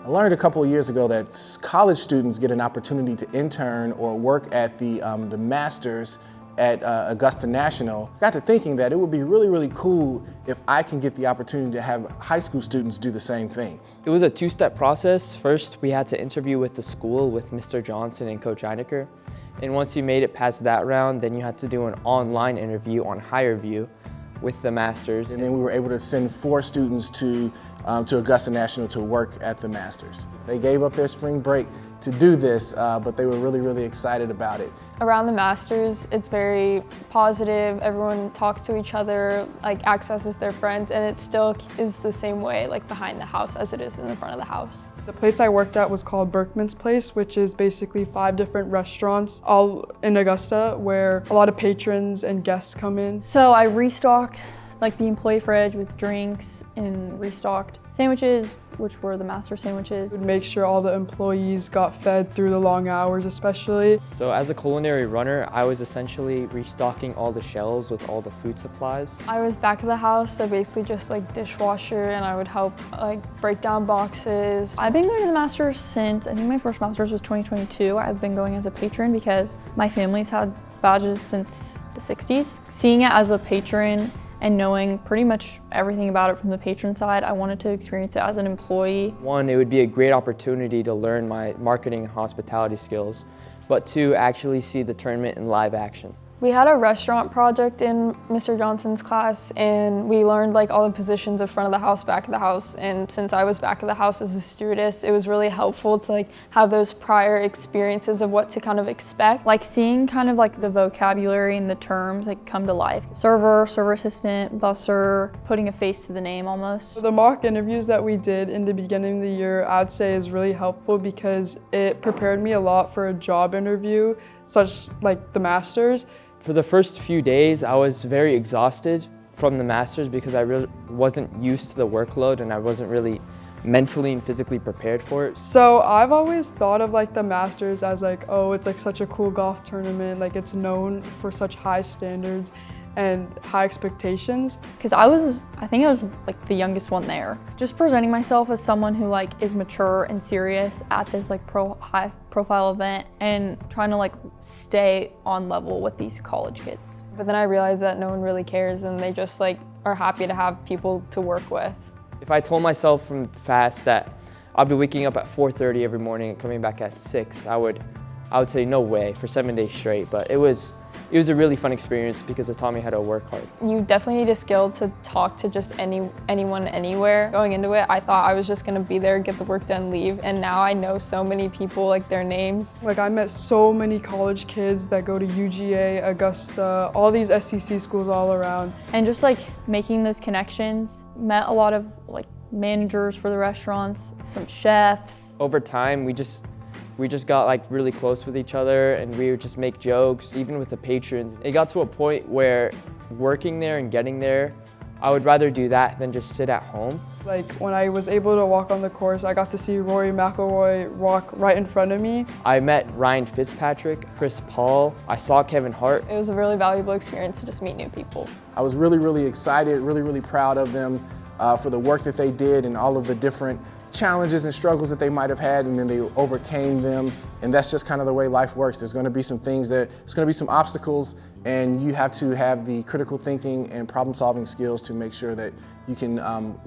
I learned a couple of years ago that college students get an opportunity to intern or work at the masters at Augusta National. I got to thinking that it would be really, really cool if I can get the opportunity to have high school students do the same thing. It was a two-step process. First, we had to interview with the school with Mr. Johnson and Coach Einecker. And once you made it past that round, then you had to do an online interview on HireVue with the masters. And then we were able to send 4 students to Augusta National to work at the masters. They gave up their spring break to do this, but they were really, really excited about it. Around the masters, it's very positive. Everyone talks to each other, like acts as if they're friends, and it still is the same way, like behind the house as it is in the front of the house. The place I worked at was called Berkman's Place, which is basically 5 different restaurants all in Augusta where a lot of patrons and guests come in. So I restocked like the employee fridge with drinks and restocked sandwiches, which were the master sandwiches. We'd make sure all the employees got fed through the long hours especially. So as a culinary runner, I was essentially restocking all the shelves with all the food supplies. I was back of the house, so basically just like dishwasher, and I would help like break down boxes. I've been going to the masters since, I think my first masters was 2022. I've been going as a patron because my family's had badges since the 60s. Seeing it as a patron and knowing pretty much everything about it from the patron side, I wanted to experience it as an employee. One, it would be a great opportunity to learn my marketing and hospitality skills, but 2, actually see the tournament in live action. We had a restaurant project in Mr. Johnson's class, and we learned like all the positions of front of the house, back of the house. And since I was back of the house as a stewardess, it was really helpful to like have those prior experiences of what to kind of expect. Like seeing kind of like the vocabulary and the terms like come to life. Server, server assistant, busser, putting a face to the name almost. So the mock interviews that we did in the beginning of the year, I'd say is really helpful because it prepared me a lot for a job interview, such like the masters. For the first few days, I was very exhausted from the masters because I really wasn't used to the workload and I wasn't really mentally and physically prepared for it. So I've always thought of like the masters as like, oh, it's like such a cool golf tournament, like it's known for such high standards and high expectations. Because I think I was like the youngest one there. Just presenting myself as someone who like is mature and serious at this like high profile event and trying to like stay on level with these college kids. But then I realized that no one really cares, and they just like are happy to have people to work with. If I told myself from fast that I'd be waking up at 4:30 every morning and coming back at 6, I would say no way for 7 days straight, but it was a really fun experience because it taught me how to work hard. You definitely need a skill to talk to just anyone, anywhere. Going into it, I thought I was just gonna be there, get the work done, leave, and now I know so many people, like their names. Like I met so many college kids that go to UGA, Augusta, all these SEC schools all around. And just like making those connections, met a lot of like managers for the restaurants, some chefs. Over time, we just got like really close with each other and we would just make jokes, even with the patrons. It got to a point where working there and getting there, I would rather do that than just sit at home. Like when I was able to walk on the course, I got to see Rory McIlroy walk right in front of me. I met Ryan Fitzpatrick, Chris Paul, I saw Kevin Hart. It was a really valuable experience to just meet new people. I was really, really excited, really, really proud of them for the work that they did and all of the different challenges and struggles that they might have had, and then they overcame them. And that's just kind of the way life works. There's going to be some things there's going to be some obstacles, and you have to have the critical thinking and problem solving skills to make sure that you can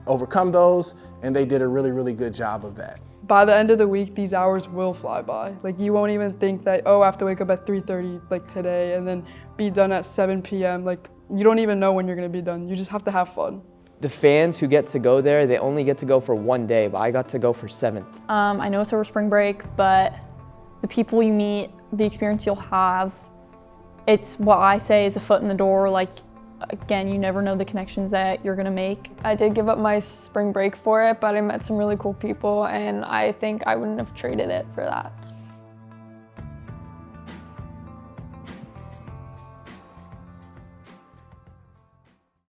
overcome those, and they did a really, really good job of that. By the end of the week, these hours will fly by. Like you won't even think that, oh, I have to wake up at 3:30 like today and then be done at 7 p.m. Like you don't even know when you're going to be done. You just have to have fun. The fans who get to go there, they only get to go for 1 day, but I got to go for 7. I know it's over spring break, but the people you meet, the experience you'll have, it's what I say is a foot in the door. Like, again, you never know the connections that you're gonna make. I did give up my spring break for it, but I met some really cool people, and I think I wouldn't have traded it for that.